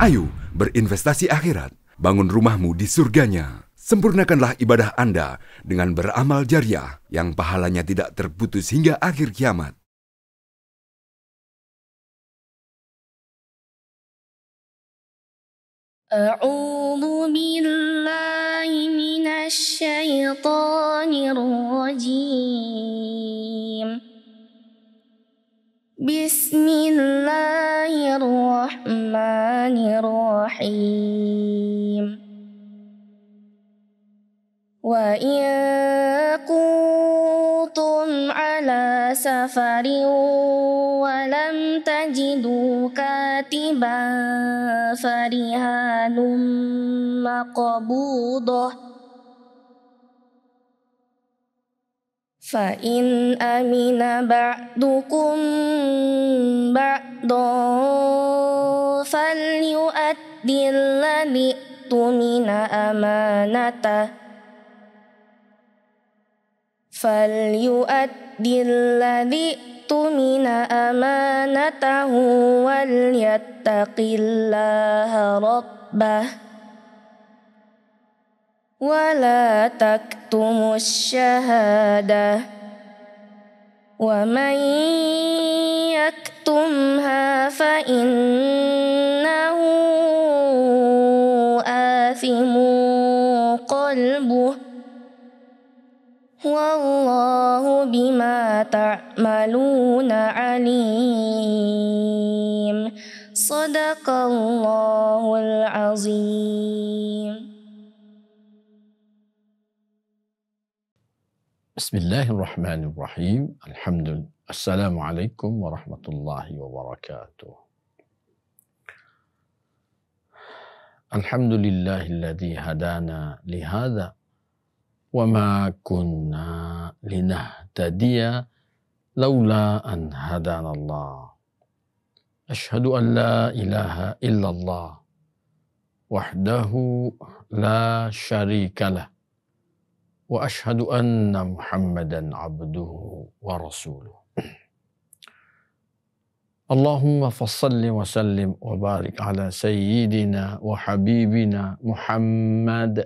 Ayo berinvestasi akhirat, bangun rumahmu di surganya. Sempurnakanlah ibadah Anda dengan beramal jariah yang pahalanya tidak terputus hingga akhir kiamat. A'udzu billahi minasy syaithanir rajim. Bismillahirrahmanirrahim. Wa in kuntum ala safarin wa lam tajidu katiban farihanum maqbudah fa in amina ba'dukum ba'dan falyu'addil ladzi tumina amanatah wal yattaqillaha rabbah wala taktumus syahadah wa man yaktumha fa innahu athimun qalbuh wallahu bima ta'maluna alim. Sadaqallahul azim. Bismillahirrahmanirrahim. Alhamdulillah. Assalamualaikum warahmatullahi wabarakatuh. Alhamdulillahilladzi hadana lihadza wa ma kunna linahtadiya laula an hadanallah. Asyhadu an la ilaha illallah wahdahu la syarikalah. Wa ashhadu anna Muhammadan abduhu wa rasuluh. Allahumma fassalli wa sallim wa barik ala sayyidina wa habibina Muhammad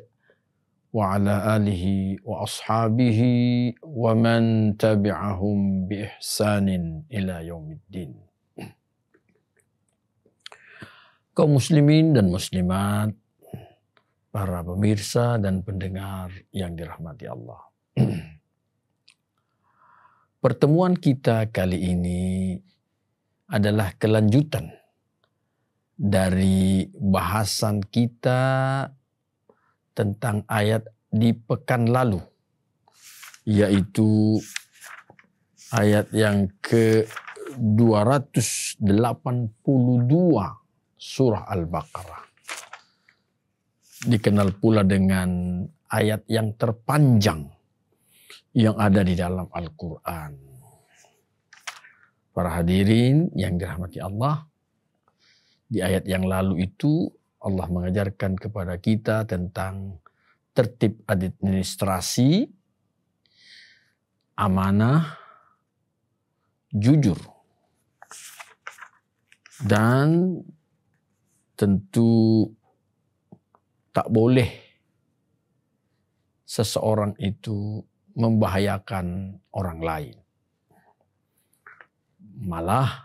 wa ala alihi wa ashabihi wa man tabi'ahum bi ihsanin ila yaumiddin. Kaum muslimin dan muslimat, para pemirsa dan pendengar yang dirahmati Allah. Pertemuan kita kali ini adalah kelanjutan dari bahasan kita tentang ayat di pekan lalu, yaitu ayat yang ke-282 surah Al-Baqarah. Dikenal pula dengan ayat yang terpanjang yang ada di dalam Al-Quran. Para hadirin yang dirahmati Allah, di ayat yang lalu itu Allah mengajarkan kepada kita tentang tertib administrasi, amanah, jujur, dan tentu tak boleh seseorang itu membahayakan orang lain. Malah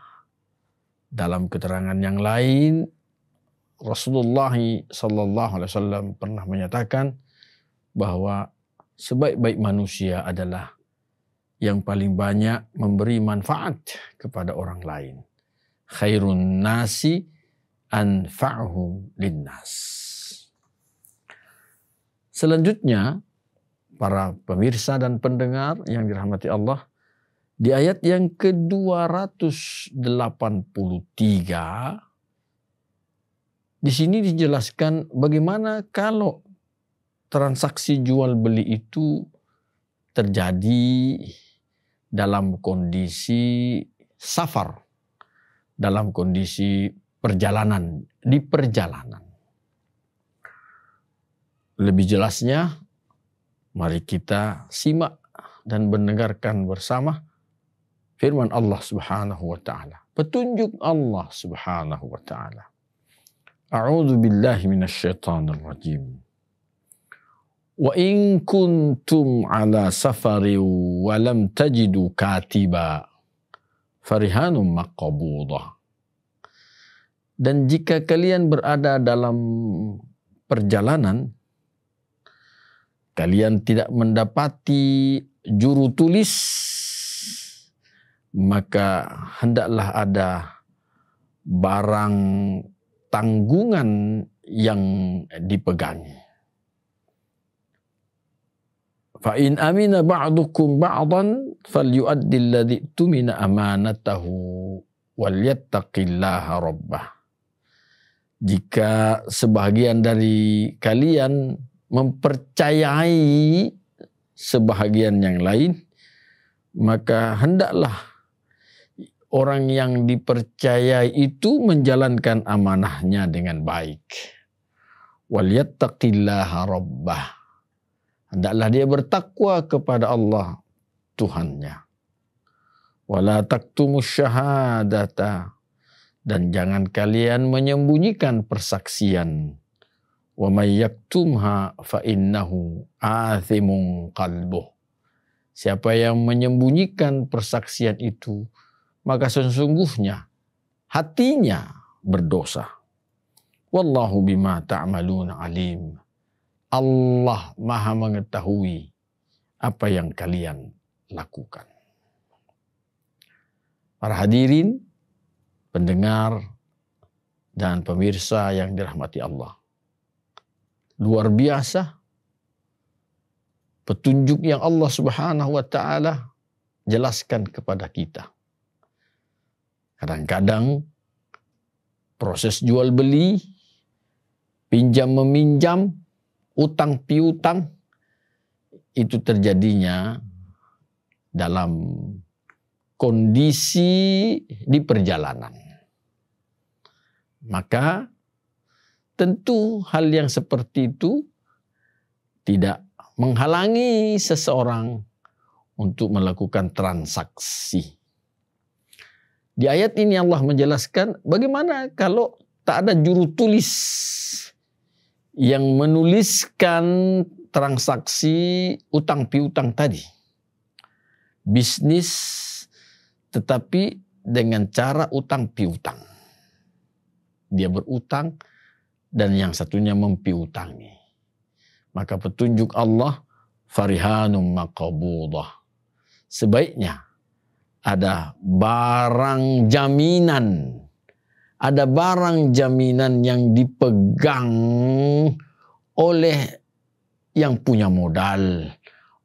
dalam keterangan yang lain, Rasulullah SAW pernah menyatakan bahwa sebaik-baik manusia adalah yang paling banyak memberi manfaat kepada orang lain. Khairun nasi anfa'uhum linnas. Selanjutnya, para pemirsa dan pendengar yang dirahmati Allah, di ayat yang ke-283, di sini dijelaskan bagaimana kalau transaksi jual beli itu terjadi dalam kondisi safar, dalam kondisi perjalanan, di perjalanan. Lebih jelasnya, mari kita simak dan mendengarkan bersama firman Allah Subhanahu wa taala. Petunjuk Allah Subhanahu wa taala. A'udzu billahi minasyaitonir rajim. Wa in kuntum ala safari wa lam tajidu katiba farihanum maqbudah. Dan jika kalian berada dalam perjalanan, kalian tidak mendapati juru tulis, maka hendaklah ada barang tanggungan yang dipegangi. Fa in amina ba'dukum ba'dan falyu'addi alladhi tumina amanatahu walyattaqillaha rabbah. Jika sebahagian dari kalian mempercayai sebahagian yang lain, maka hendaklah orang yang dipercayai itu menjalankan amanahnya dengan baik. Walyattaqillaha rabbah. Hendaklah dia bertakwa kepada Allah Tuhannya. Wala taktumus syahadata. Dan jangan kalian menyembunyikan persaksian. Wa may yaktumha fa innahu athimun qalbuh. Siapa yang menyembunyikan persaksian itu, maka sesungguhnya hatinya berdosa. Wallahu bima ta'maluna alim. Allah Maha mengetahui apa yang kalian lakukan. Para hadirin, pendengar dan pemirsa yang dirahmati Allah. Luar biasa petunjuk yang Allah Subhanahu wa taala jelaskan kepada kita. Kadang-kadang proses jual beli, pinjam meminjam, utang piutang itu terjadinya dalam kondisi di perjalanan. Maka tentu hal yang seperti itu tidak menghalangi seseorang untuk melakukan transaksi. Di ayat ini Allah menjelaskan bagaimana kalau tak ada juru tulis yang menuliskan transaksi utang piutang tadi. Bisnis tetapi dengan cara utang piutang. Dia berutang dan yang satunya mempiutangi. Maka petunjuk Allah farihanum maqbudah. Sebaiknya ada barang jaminan. Ada barang jaminan yang dipegang oleh yang punya modal,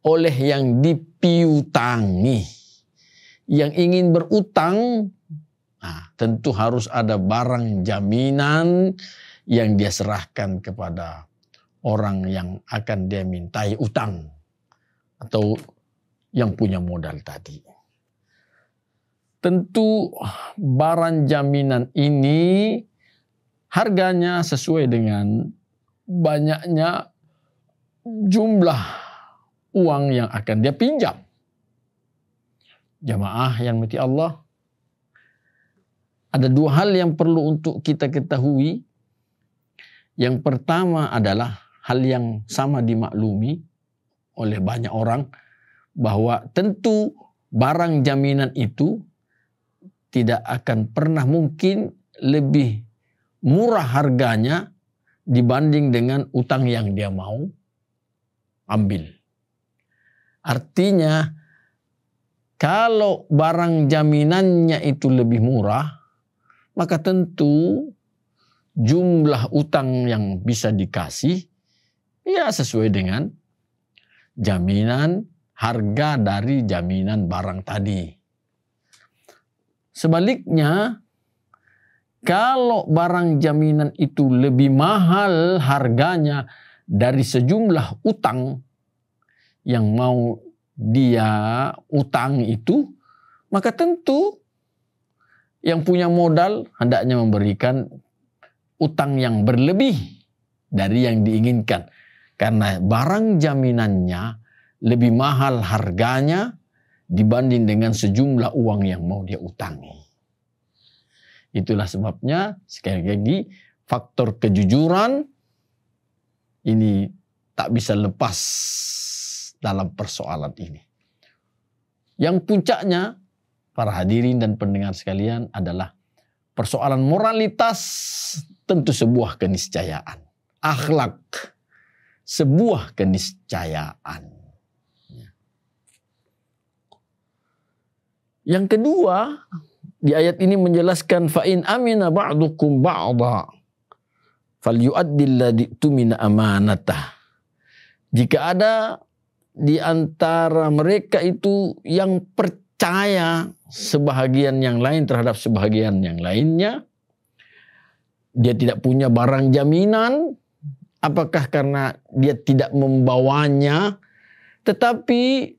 oleh yang dipiutangi. Yang ingin berutang, tentu harus ada barang jaminan yang dia serahkan kepada orang yang akan dia mintai utang atau yang punya modal tadi. Tentu barang jaminan ini harganya sesuai dengan banyaknya jumlah uang yang akan dia pinjam. Jamaah yang dirahmati Allah, ada dua hal yang perlu untuk kita ketahui. Yang pertama adalah hal yang sama dimaklumi oleh banyak orang, bahwa tentu barang jaminan itu tidak akan pernah mungkin lebih murah harganya dibanding dengan utang yang dia mau ambil. Artinya, kalau barang jaminannya itu lebih murah, maka tentu jumlah utang yang bisa dikasih ya sesuai dengan jaminan harga dari jaminan barang tadi. Sebaliknya, kalau barang jaminan itu lebih mahal harganya dari sejumlah utang yang mau dia utang itu, maka tentu yang punya modal hendaknya memberikan utang yang berlebih dari yang diinginkan. Karena barang jaminannya lebih mahal harganya dibanding dengan sejumlah uang yang mau dia utangi. Itulah sebabnya sekali lagi faktor kejujuran ini tak bisa lepas dalam persoalan ini. Yang puncaknya, para hadirin dan pendengar sekalian, adalah persoalan moralitas, tentu sebuah keniscayaan. Akhlak, sebuah keniscayaan. Yang kedua, di ayat ini menjelaskan fa in amina ba'dukum ba'dha falyu'addil ladzi tumina amanatah. Jika ada di antara mereka itu yang percaya sebahagian yang lain terhadap sebahagian yang lainnya, dia tidak punya barang jaminan, apakah karena dia tidak membawanya, tetapi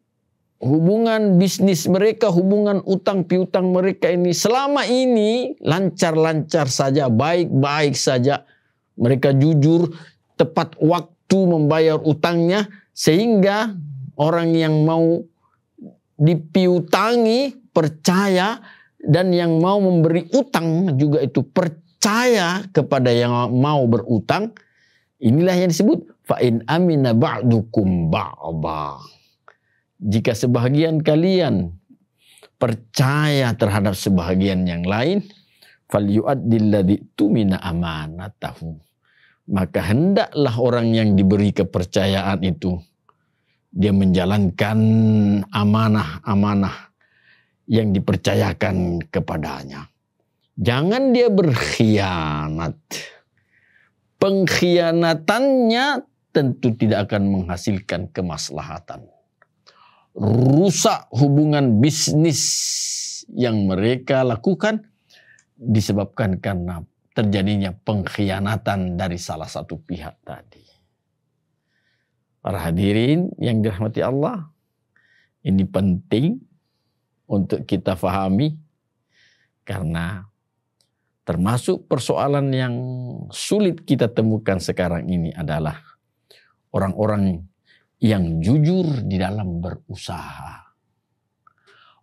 hubungan bisnis mereka, hubungan utang piutang mereka ini selama ini lancar-lancar saja, baik-baik saja. Mereka jujur, tepat waktu membayar utangnya, sehingga orang yang mau dipiutangi percaya, dan yang mau memberi utang juga itu percaya kepada yang mau berutang. Inilah yang disebut fa in amina ba'dukum ba'dha. Jika sebahagian kalian percaya terhadap sebahagian yang lain, falyu'addil ladzi tumina amanatahu. Maka hendaklah orang yang diberi kepercayaan itu, dia menjalankan amanah-amanah yang dipercayakan kepadanya. Jangan dia berkhianat. Pengkhianatannya tentu tidak akan menghasilkan kemaslahatan. Rusak hubungan bisnis yang mereka lakukan disebabkan karena terjadinya pengkhianatan dari salah satu pihak tadi. Para hadirin yang dirahmati Allah, ini penting untuk kita fahami, karena termasuk persoalan yang sulit kita temukan sekarang ini adalah orang-orang yang jujur di dalam berusaha.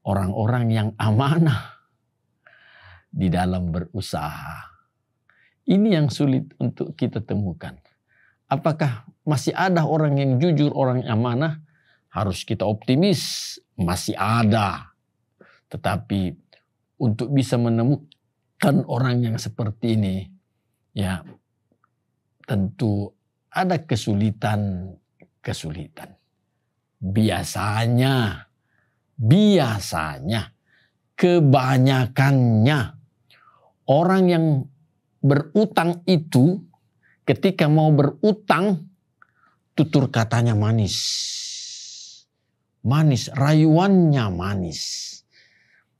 Orang-orang yang amanah di dalam berusaha. Ini yang sulit untuk kita temukan. Apakah masih ada orang yang jujur, orang yang amanah? Harus kita optimis, masih ada. Tetapi untuk bisa menemukan orang yang seperti ini, ya tentu ada kesulitan. Biasanya, kebanyakannya orang yang berutang itu ketika mau berutang, tutur katanya manis. Manis, rayuannya manis.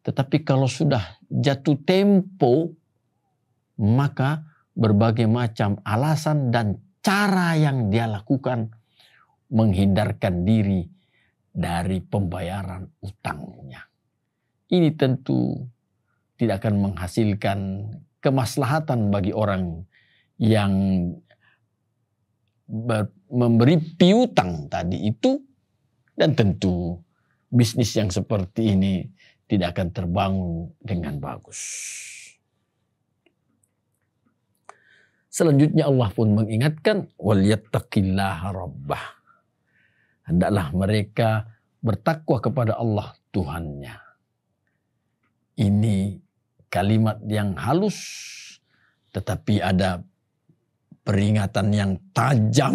Tetapi kalau sudah jatuh tempo, maka berbagai macam alasan dan cara yang dia lakukan menghindarkan diri dari pembayaran utangnya. Ini tentu tidak akan menghasilkan kemaslahatan bagi orang yang memberi piutang tadi itu, dan tentu bisnis yang seperti ini tidak akan terbangun dengan bagus. Selanjutnya Allah pun mengingatkan, waliyattaqillaha rabbah. Hendaklah mereka bertakwa kepada Allah Tuhannya. Ini kalimat yang halus, tetapi ada peringatan yang tajam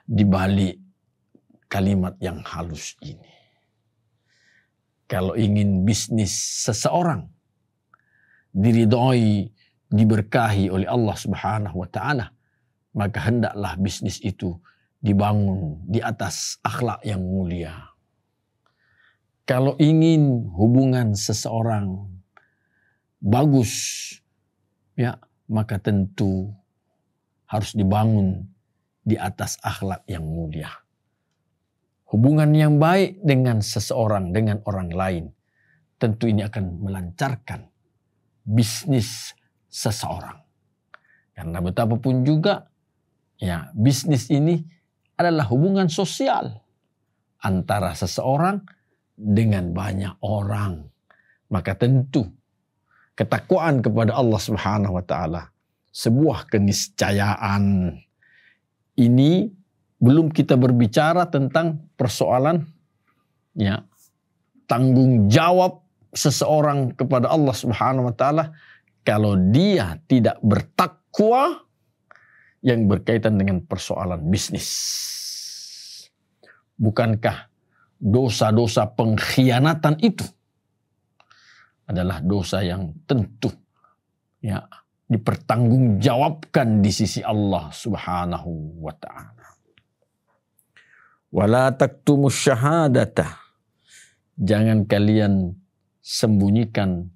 di balik kalimat yang halus ini. Kalau ingin bisnis seseorang diridhoi, diberkahi oleh Allah Subhanahu wa taala, maka hendaklah bisnis itu dibangun di atas akhlak yang mulia. Kalau ingin hubungan seseorang bagus, ya, maka tentu harus dibangun di atas akhlak yang mulia. Hubungan yang baik dengan seseorang, dengan orang lain, tentu ini akan melancarkan bisnis seseorang. Karena betapapun juga, ya, bisnis ini adalah hubungan sosial antara seseorang dengan banyak orang. Maka tentu ketakwaan kepada Allah Subhanahu wa taala sebuah keniscayaan. Ini belum kita berbicara tentang persoalan ya tanggung jawab seseorang kepada Allah Subhanahu wa taala kalau dia tidak bertakwa yang berkaitan dengan persoalan bisnis. Bukankah dosa-dosa pengkhianatan itu adalah dosa yang tentu ya dipertanggungjawabkan di sisi Allah Subhanahu wa taala. Wala taktumus syahadata. Jangan kalian sembunyikan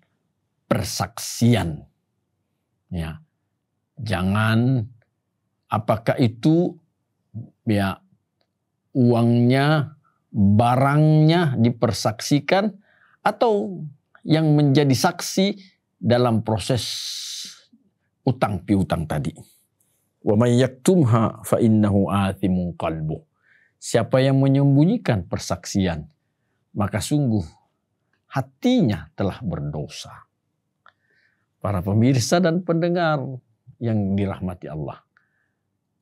persaksian. Ya. Jangan apakah itu ya uangnya, barangnya dipersaksikan atau yang menjadi saksi dalam proses utang piutang tadi. Wa may yaktumha fa innahu athimun qalbuh. Siapa yang menyembunyikan persaksian, maka sungguh hatinya telah berdosa. Para pemirsa dan pendengar yang dirahmati Allah.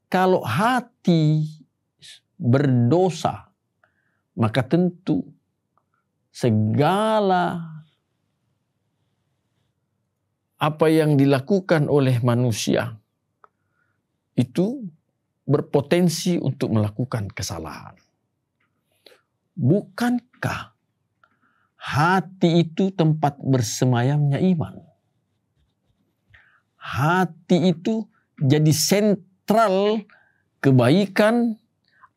Kalau hati berdosa, maka tentu segala apa yang dilakukan oleh manusia itu berpotensi untuk melakukan kesalahan. Bukankah hati itu tempat bersemayamnya iman? Hati itu jadi sentral kebaikan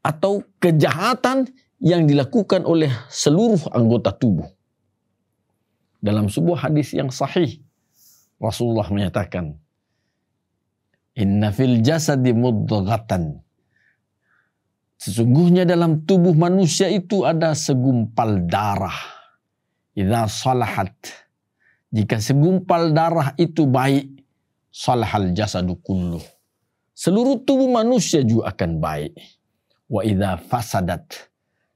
atau kejahatan yang dilakukan oleh seluruh anggota tubuh. Dalam sebuah hadis yang sahih, Rasulullah menyatakan, Inna fil jasadi mudghatan. Sesungguhnya dalam tubuh manusia itu ada segumpal darah. Idza salahat. Jika segumpal darah itu baik, salahal jasadu kulluh. Seluruh tubuh manusia juga akan baik. Wa idza fasadat.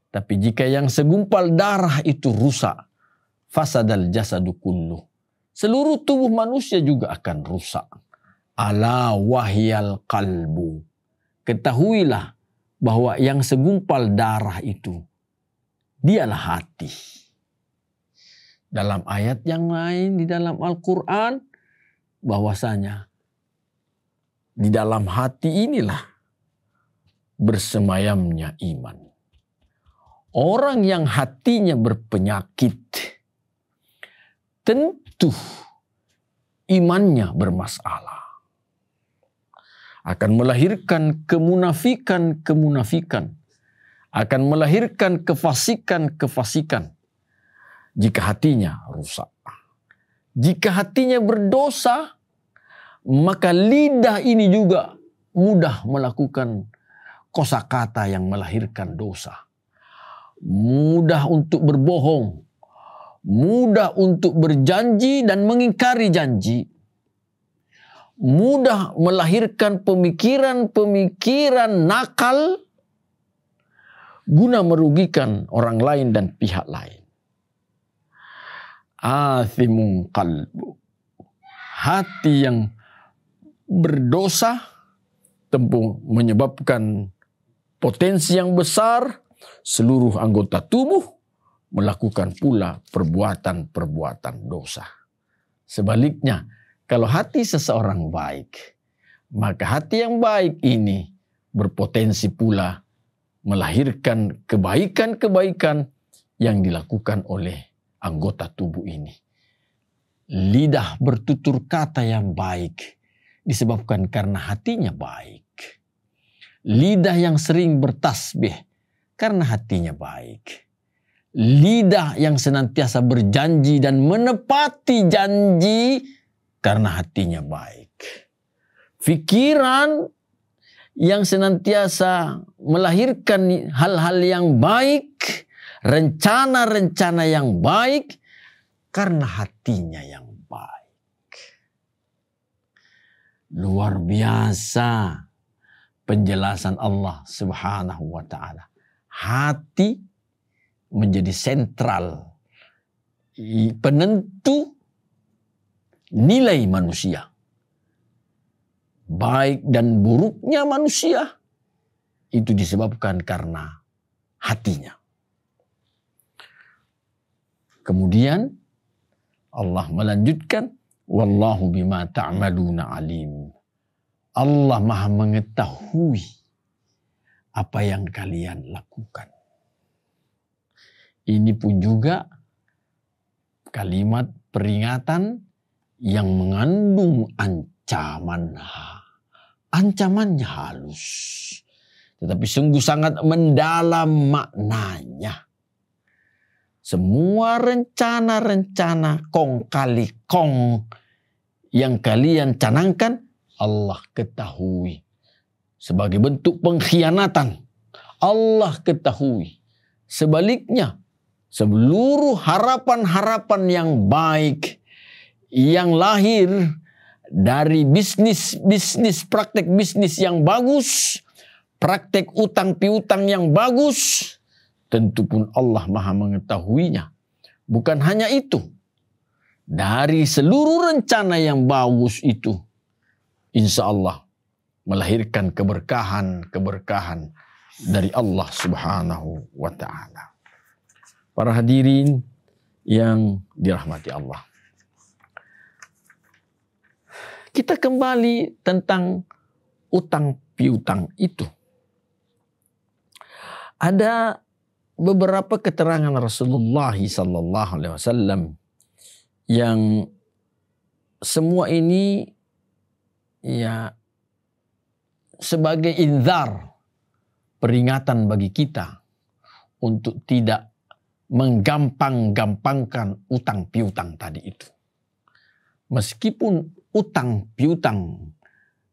Tapi jika yang segumpal darah itu rusak, fasadal jasadu kulluh. Seluruh tubuh manusia juga akan rusak. Ala wahyal qalbu. Ketahuilah bahwa yang segumpal darah itu dialah hati. Dalam ayat yang lain di dalam Al-Quran bahwasanya di dalam hati inilah bersemayamnya iman. Orang yang hatinya berpenyakit tentu imannya bermasalah. Akan melahirkan kemunafikan. Akan melahirkan kefasikan. Jika hatinya rusak. Jika hatinya berdosa, maka lidah ini juga mudah melakukan kosakata yang melahirkan dosa. Mudah untuk berbohong. Mudah untuk berjanji dan mengingkari janji. Mudah melahirkan pemikiran-pemikiran nakal guna merugikan orang lain dan pihak lain. Athimun qalbu. Hati yang berdosa tentu menyebabkan potensi yang besar seluruh anggota tubuh melakukan pula perbuatan-perbuatan dosa. Sebaliknya, kalau hati seseorang baik, maka hati yang baik ini berpotensi pula melahirkan kebaikan-kebaikan yang dilakukan oleh anggota tubuh ini. Lidah bertutur kata yang baik disebabkan karena hatinya baik. Lidah yang sering bertasbih karena hatinya baik. Lidah yang senantiasa berjanji dan menepati janji karena hatinya baik. Fikiran yang senantiasa melahirkan hal-hal yang baik, rencana-rencana yang baik karena hatinya yang baik. Luar biasa penjelasan Allah Subhanahu wa taala. Hati menjadi sentral penentu nilai manusia. baik dan buruknya manusia itu disebabkan karena hatinya. Kemudian Allah melanjutkan, wallahu bima ta'maluna alim. Allah Maha mengetahui apa yang kalian lakukan. Ini pun juga kalimat peringatan yang mengandung ancamannya halus, tetapi sungguh sangat mendalam maknanya. Semua rencana-rencana kong kali kong yang kalian canangkan, Allah ketahui. Sebagai bentuk pengkhianatan, Allah ketahui. Sebaliknya, seluruh harapan-harapan yang baik yang lahir dari bisnis, praktek bisnis yang bagus, praktek utang piutang yang bagus, tentu pun Allah Maha mengetahuinya. Bukan hanya itu, dari seluruh rencana yang bagus itu, insya Allah melahirkan keberkahan dari Allah Subhanahu wa Ta'ala. Para hadirin yang dirahmati Allah, kita kembali tentang utang piutang itu. Ada beberapa keterangan Rasulullah SAW yang semua ini ya sebagai inzar, peringatan bagi kita untuk tidak menggampang-gampangkan utang piutang tadi itu. Meskipun utang piutang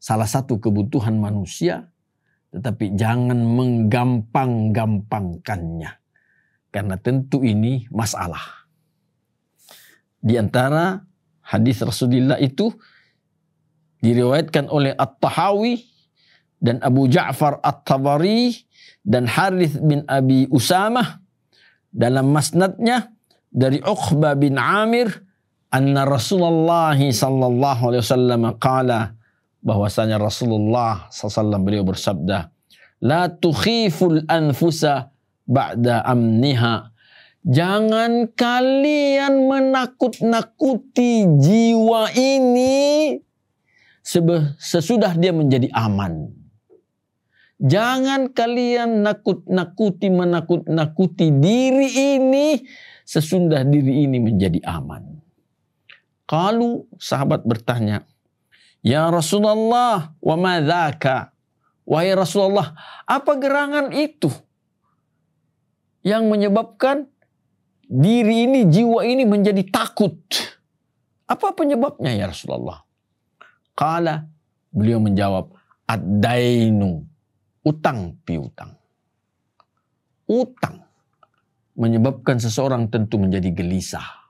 salah satu kebutuhan manusia, tetapi jangan menggampang-gampangkannya. Karena tentu ini masalah. Di antara hadis Rasulullah itu diriwayatkan oleh At-Tahawi dan Abu Ja'far At-Tabari dan Harith bin Abi Usamah dalam masnadnya dari Uqbah bin Amir anna Rasulullah sallallahu alaihi wasallam qala, bahwasanya Rasulullah SAW beliau bersabda, la tukhiful anfusa ba'da amniha. Jangan kalian menakut-nakuti jiwa ini sesudah dia menjadi aman. Jangan kalian menakut-nakuti diri ini sesudah diri ini menjadi aman. Kalau sahabat bertanya, ya Rasulullah, wa ma dzaka? Wahai Rasulullah, apa gerangan itu yang menyebabkan diri ini, jiwa ini menjadi takut? Apa penyebabnya ya Rasulullah? Qala, beliau menjawab, ad-dainu, utang piutang. Utang menyebabkan seseorang tentu menjadi gelisah.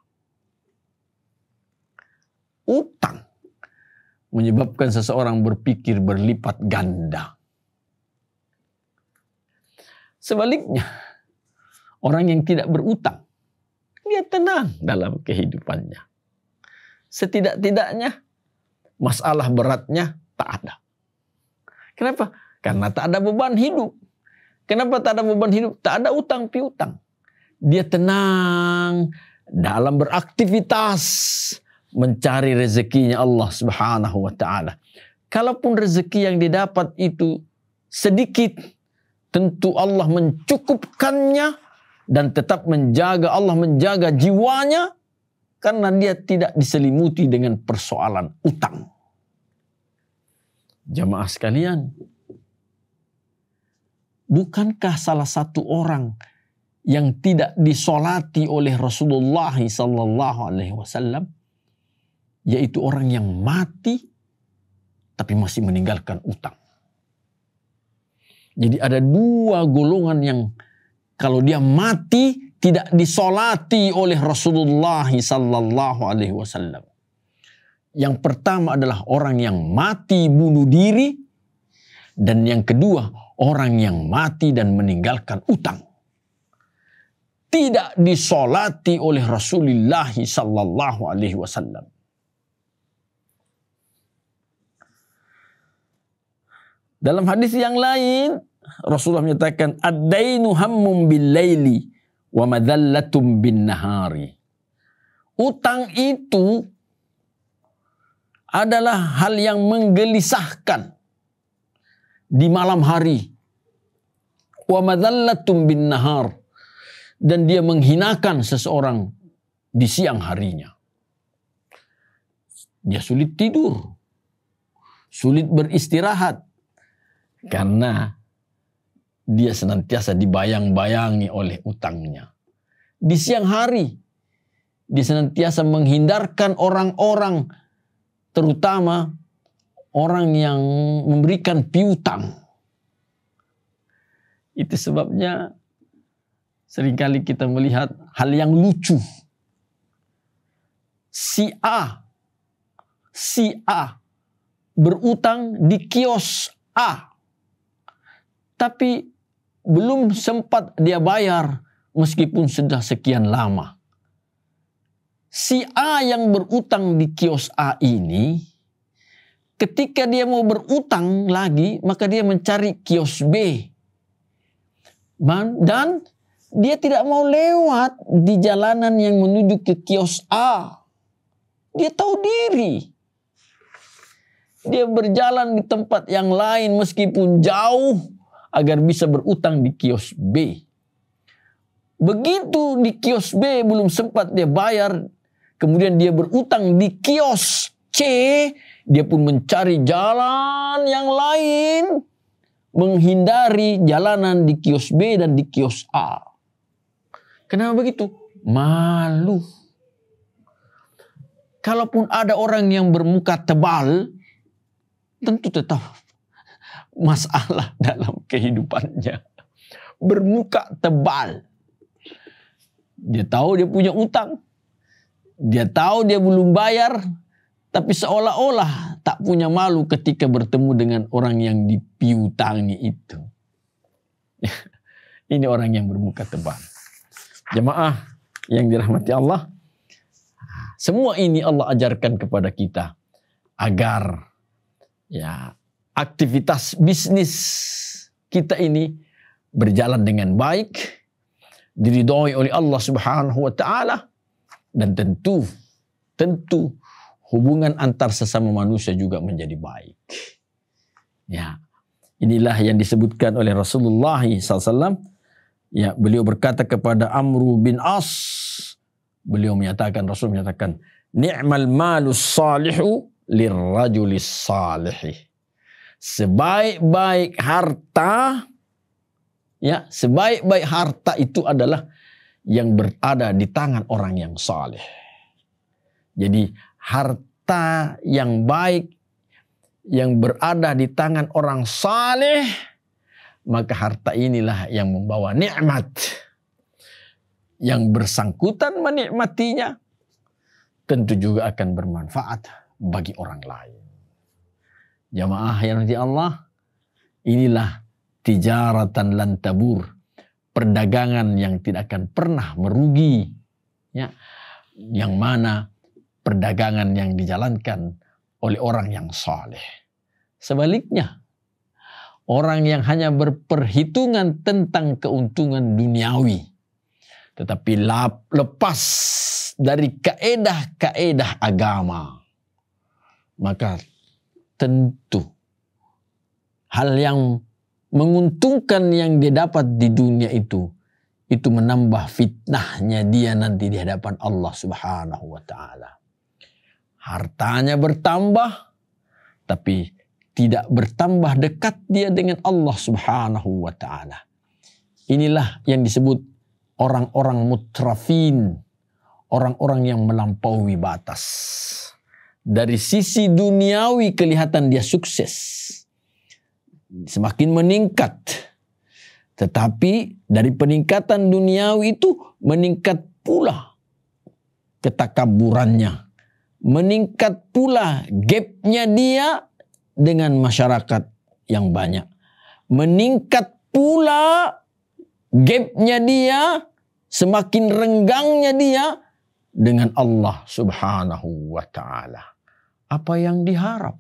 Utang menyebabkan seseorang berpikir berlipat ganda. Sebaliknya, orang yang tidak berutang, dia tenang dalam kehidupannya. Setidak-tidaknya, masalah beratnya tak ada. Kenapa? Karena tak ada beban hidup. Kenapa tak ada beban hidup? Tak ada utang piutang. Dia tenang dalam beraktivitas, mencari rezekinya Allah Subhanahu wa Ta'ala. Kalaupun rezeki yang didapat itu sedikit, tentu Allah mencukupkannya dan tetap Allah menjaga jiwanya karena dia tidak diselimuti dengan persoalan utang. Jamaah sekalian, bukankah salah satu orang yang tidak disolati oleh Rasulullah SAW, yaitu orang yang mati tapi masih meninggalkan utang? Jadi ada dua golongan yang kalau dia mati tidak disolati oleh Rasulullah SAW. Yang pertama adalah orang yang mati bunuh diri, dan yang kedua orang yang mati dan meninggalkan utang. Tidak disolati oleh Rasulullah SAW. Dalam hadis yang lain, Rasulullah menyatakan, ad-dainu hammum bil-laili wa madhallatum bin-nahari. Utang itu adalah hal yang menggelisahkan di malam hari. Wa madhallatum bin-nahar. Dan dia menghinakan seseorang di siang harinya. Dia sulit tidur, sulit beristirahat, karena dia senantiasa dibayang-bayangi oleh utangnya. Di siang hari, dia senantiasa menghindarkan orang-orang, terutama orang yang memberikan piutang. Itu sebabnya seringkali kita melihat hal yang lucu. Si A berutang di kios A, tapi belum sempat dia bayar meskipun sudah sekian lama. Si A yang berutang di kios A ini, ketika dia mau berutang lagi, maka dia mencari kios B. Dan dia tidak mau lewat di jalanan yang menuju ke kios A. Dia tahu diri. Dia berjalan di tempat yang lain meskipun jauh agar bisa berutang di kios B. Begitu di kios B belum sempat dia bayar, kemudian dia berutang di kios C, dia pun mencari jalan yang lain, menghindari jalanan di kios B dan di kios A. Kenapa begitu? Malu. Kalaupun ada orang yang bermuka tebal, tentu tetap masalah dalam kehidupannya. Bermuka tebal. Dia tahu dia punya utang. Dia tahu dia belum bayar. Tapi seolah-olah tak punya malu ketika bertemu dengan orang yang dipiutangi itu. Ini orang yang bermuka tebal. Jemaah yang dirahmati Allah. Semua ini Allah ajarkan kepada kita. Agar aktivitas bisnis kita ini berjalan dengan baik, diridhoi oleh Allah Subhanahu wa taala, dan tentu hubungan antar sesama manusia juga menjadi baik. Ya, inilah yang disebutkan oleh Rasulullah SAW. Ya, beliau berkata kepada Amru bin As, Rasul menyatakan, ni'mal malus salihu lirrajulis salihi. Sebaik-baik harta, sebaik-baik harta itu adalah yang berada di tangan orang yang saleh. Jadi harta yang baik yang berada di tangan orang saleh, maka harta inilah yang membawa nikmat. Yang bersangkutan menikmatinya tentu juga akan bermanfaat bagi orang lain. Jamaah yang dirahmati Allah, inilah tijaratan lan tabur, perdagangan yang tidak akan pernah merugi, yang mana perdagangan yang dijalankan oleh orang yang saleh. Sebaliknya, orang yang hanya berperhitungan tentang keuntungan duniawi, tetapi lepas dari kaedah-kaedah agama, maka tentu hal yang menguntungkan yang dia dapat di dunia itu menambah fitnahnya dia nanti di hadapan Allah Subhanahu wa taala. Hartanya bertambah, tapi tidak bertambah dekat dia dengan Allah Subhanahu wa taala. Inilah yang disebut orang-orang mutrafin, orang-orang yang melampaui batas. Dari sisi duniawi kelihatan dia sukses, semakin meningkat. Tetapi dari peningkatan duniawi itu meningkat pula ketakaburannya. Meningkat pula gapnya dia dengan masyarakat yang banyak. Meningkat pula gapnya dia, semakin renggangnya dia dengan Allah Subhanahu wa ta'ala. Apa yang diharap?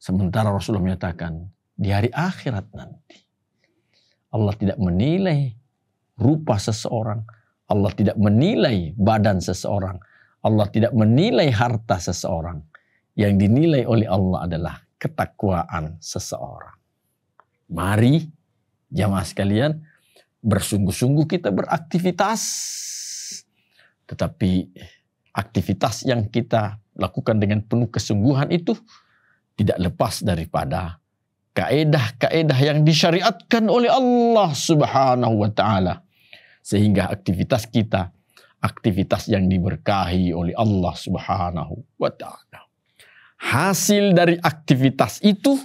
Sementara Rasulullah menyatakan di hari akhirat nanti Allah tidak menilai rupa seseorang, Allah tidak menilai badan seseorang, Allah tidak menilai harta seseorang. Yang dinilai oleh Allah adalah ketakwaan seseorang. Mari jamaah sekalian, bersungguh-sungguh kita beraktivitas. Tetapi aktivitas yang kita lakukan dengan penuh kesungguhan itu tidak lepas daripada kaedah-kaedah yang disyariatkan oleh Allah Subhanahu wa taala. Sehingga aktivitas kita aktivitas yang diberkahi oleh Allah Subhanahu wa taala. Hasil dari aktivitas itu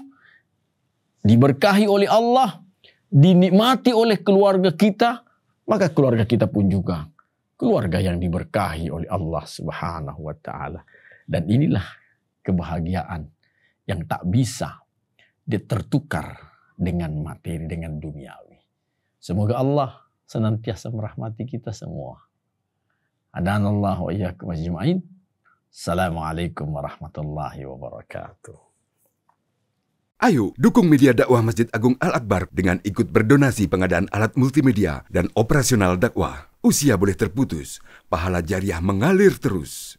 diberkahi oleh Allah, dinikmati oleh keluarga kita, maka keluarga kita pun juga keluarga yang diberkahi oleh Allah Subhanahu wa taala. Dan inilah kebahagiaan yang tak bisa tertukar dengan materi, dengan duniawi. Semoga Allah senantiasa merahmati kita semua. Adanallahu wa iyyakum ajma'in. Assalamualaikum warahmatullahi wabarakatuh. Ayo dukung media dakwah Masjid Agung Al-Akbar dengan ikut berdonasi pengadaan alat multimedia dan operasional dakwah. Usia boleh terputus, pahala jariah mengalir terus.